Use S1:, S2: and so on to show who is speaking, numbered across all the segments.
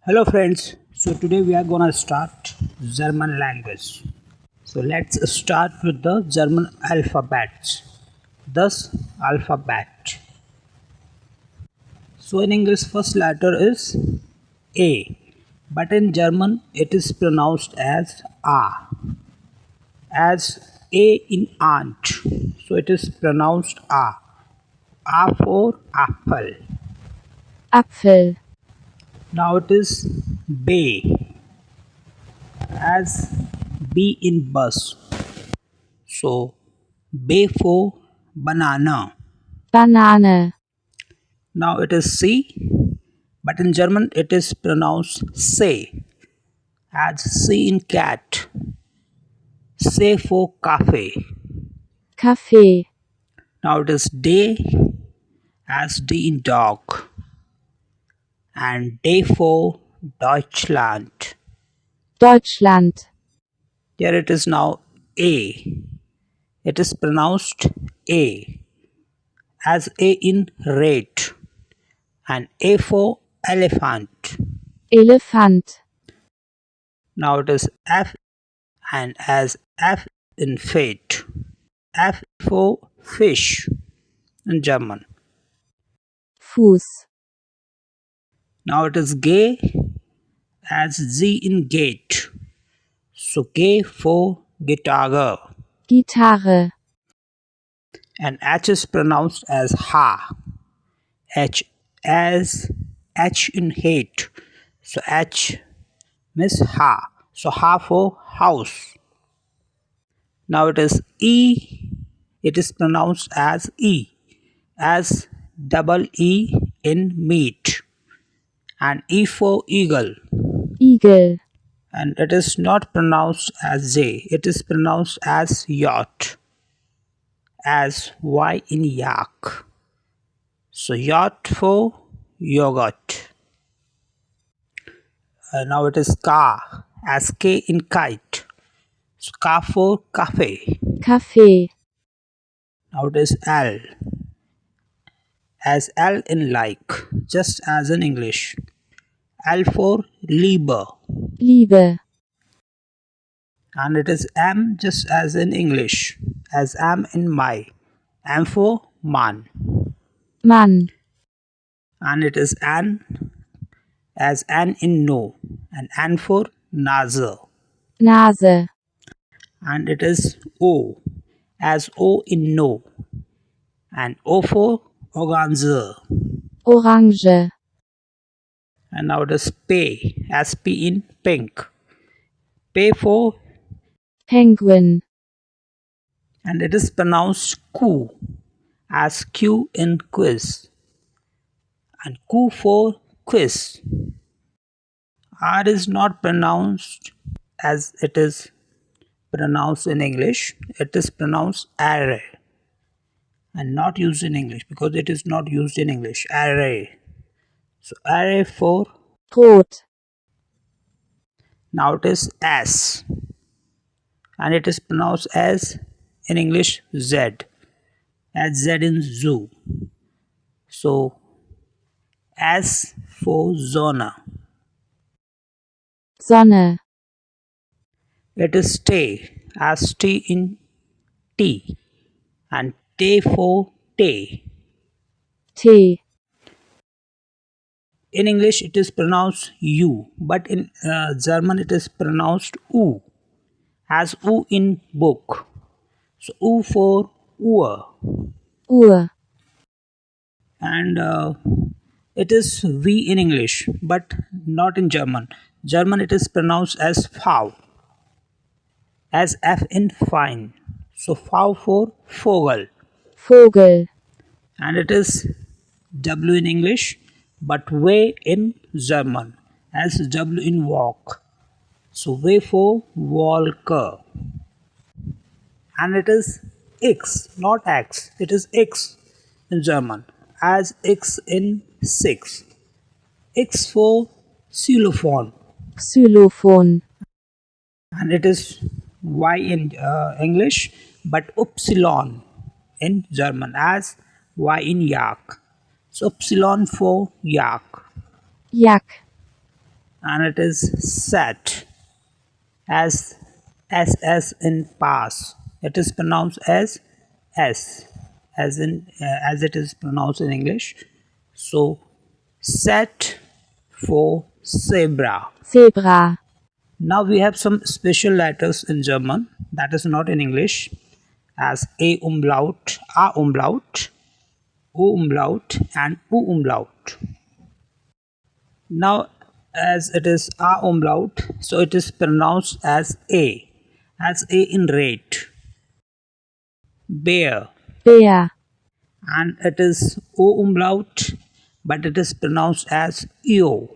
S1: Hello friends, so today we are gonna start German language. So let's start with the German alphabets. Thus alphabet. So in English first letter is A, but in German it is pronounced as A. As A in aunt, so it is pronounced A. A for apple.
S2: Apfel,
S1: Now it is B as B in bus. So, B for banana.
S2: Banane,
S1: Now it is C, but in German it is pronounced C as C in cat. C for cafe.
S2: Kaffee,
S1: Now it is D as D in dog. And D for Deutschland.
S2: Deutschland,
S1: Here it is now A. It is pronounced A as A in red. And A for elephant.
S2: Elefant,
S1: Now it is F and as F in fate. F for fish in German.
S2: Fuß,
S1: Now it is G as Z in gate. So G for guitar.
S2: Gitarre,
S1: And H is pronounced as ha. H as H in hate. So H means ha. So ha for house. Now it is E. It is pronounced as E. As double E in meat. And E for eagle.
S2: Igel,
S1: And it is not pronounced as J, it is pronounced as yacht, as Y in yak. So yacht for yogurt. Now it is ka, as K in kite. So ka for cafe.
S2: Kaffee,
S1: Now it is L, as L in like, just as in English. L for Liebe.
S2: Liebe,
S1: And it is M just as in English, as M in my. M for man.
S2: Mann,
S1: And it is N as N in no, and N for Nase.
S2: Nase,
S1: And it is O as O in no, and O for Organze.
S2: Orange,
S1: And now it is P as P in pink. P for,
S2: Penguin,
S1: and it is pronounced Q as Q in quiz. And Q for quiz. R is not pronounced as it is pronounced in English. It is pronounced array and not used in English because it is not used in English. Array. So array for,
S2: Brot,
S1: now it is S and it is pronounced as in English Z, as Z in zoo. So S for zona.
S2: Sonne,
S1: It is stay as T in T and T for T.
S2: Tee,
S1: In English it is pronounced U, but in German it is pronounced U, as U in book. So U for Uhr,
S2: Uhr,
S1: and it is V in English, but not in German. German it is pronounced as V, as F in fine. So V for Vogel,
S2: Vogel,
S1: and it is W in English, but W in German, as W in walk. So W for Walker, and it is X, not X. It is X in German, as X in six. X for xylophone,
S2: Xylophon,
S1: and it is Y in English, but Upsilon in German, as Y in yak. So Upsilon for yak,
S2: Jack,
S1: and it is set. As ss in pass, it is pronounced as s, as it is pronounced in English. So set for zebra.
S2: Zebra,
S1: Now we have some special letters in German that is not in English, as a umlaut, a umlaut, o umlaut, and u umlaut. Now, as it is a umlaut, so it is pronounced as a in rate, bear,
S2: Bär,
S1: and it is o umlaut, but it is pronounced as eo,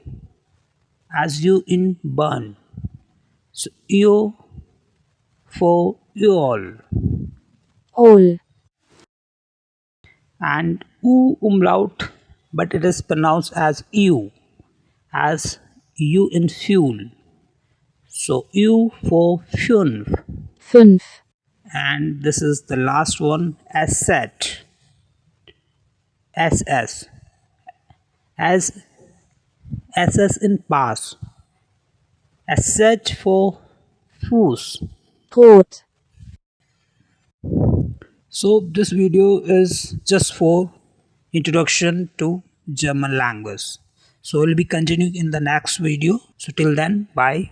S1: as you in burn. So eo for eol,
S2: Ohl,
S1: and u umlaut, but it is pronounced as u, as you in fuel. So u for fünf,
S2: 5,
S1: and this is the last one, asset, ss, as ss in pass, asset for Fuß.
S2: Rot,
S1: So this video is just for introduction to German language. So we'll be continuing in the next video. So till then, bye.